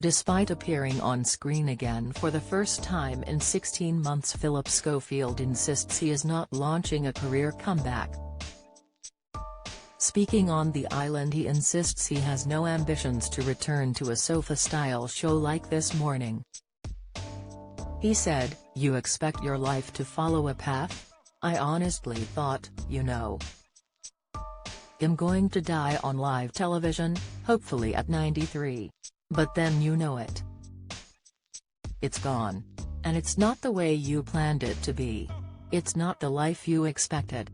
Despite appearing on screen again for the first time in 16 months, Phillip Schofield insists he is not launching a career comeback. Speaking on the island, he insists he has no ambitions to return to a sofa-style show like This Morning. He said, "You expect your life to follow a path? I honestly thought, I'm going to die on live television, hopefully at 93. But then it. It's gone. And it's not the way you planned it to be. It's not the life you expected."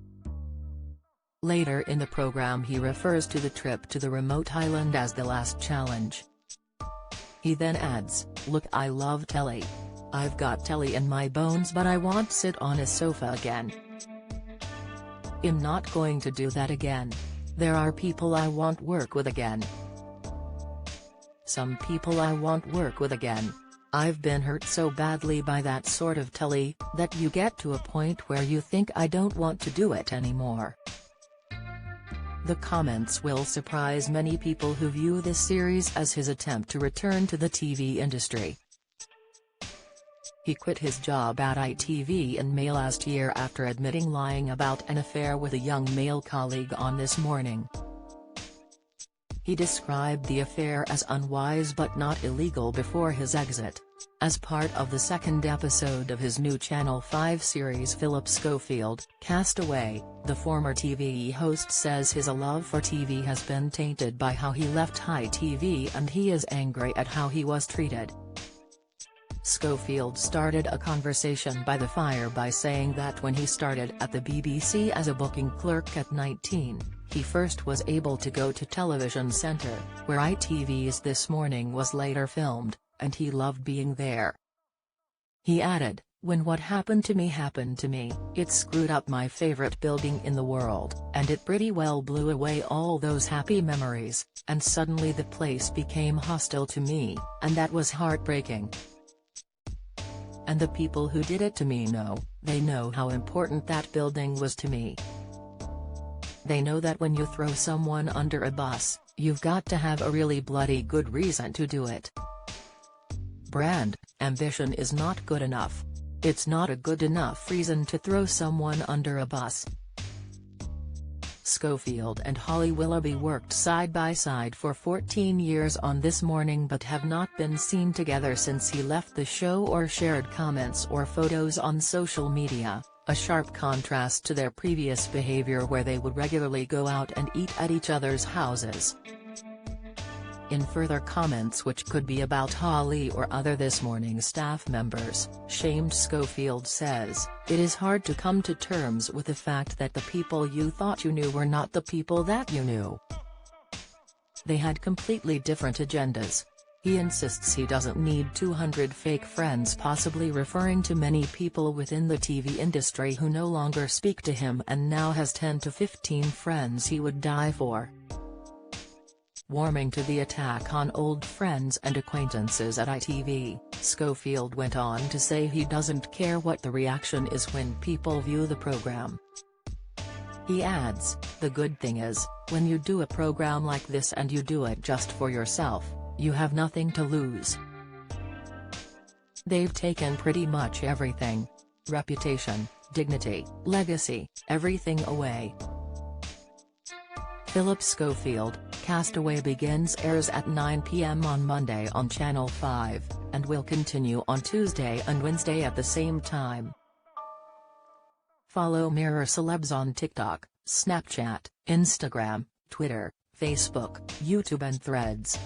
Later in the program, he refers to the trip to the remote island as the last challenge. He then adds, "Look, I love telly. I've got telly in my bones, but I won't sit on a sofa again. I'm not going to do that again. There are people I won't work with again. Some people I won't work with again. I've been hurt so badly by that sort of telly, that you get to a point where you think I don't want to do it anymore." The comments will surprise many people who view this series as his attempt to return to the TV industry. He quit his job at ITV in May last year after admitting lying about an affair with a young male colleague on This Morning. He described the affair as unwise but not illegal before his exit. As part of the second episode of his new Channel 5 series Phillip Schofield, Castaway, the former TV host says his love for TV has been tainted by how he left ITV, and he is angry at how he was treated. Schofield started a conversation by the fire by saying that when he started at the BBC as a booking clerk at 19, he first was able to go to Television Centre, where ITV's This Morning was later filmed, and he loved being there. He added, "When what happened to me, it screwed up my favourite building in the world, and it pretty well blew away all those happy memories, and suddenly the place became hostile to me, and that was heartbreaking. And the people who did it to me they know how important that building was to me. They know that when you throw someone under a bus, you've got to have a really bloody good reason to do it. Brand ambition is not good enough. It's not a good enough reason to throw someone under a bus." Schofield and Holly Willoughby worked side by side for 14 years on This Morning but have not been seen together since he left the show or shared comments or photos on social media, a sharp contrast to their previous behavior where they would regularly go out and eat at each other's houses. In further comments which could be about Holly or other This Morning staff members, shamed Schofield says, "It is hard to come to terms with the fact that the people you thought you knew were not the people that you knew. They had completely different agendas." He insists he doesn't need 200 fake friends, possibly referring to many people within the TV industry who no longer speak to him, and now has 10 to 15 friends he would die for. Warming to the attack on old friends and acquaintances at ITV, Schofield went on to say he doesn't care what the reaction is when people view the program. He adds, "The good thing is, when you do a program like this and you do it just for yourself, you have nothing to lose. They've taken pretty much everything. Reputation, dignity, legacy, everything away." Phillip Schofield, Castaway airs at 9 p.m. on Monday on Channel 5, and will continue on Tuesday and Wednesday at the same time. Follow Mirror Celebs on TikTok, Snapchat, Instagram, Twitter, Facebook, YouTube and Threads.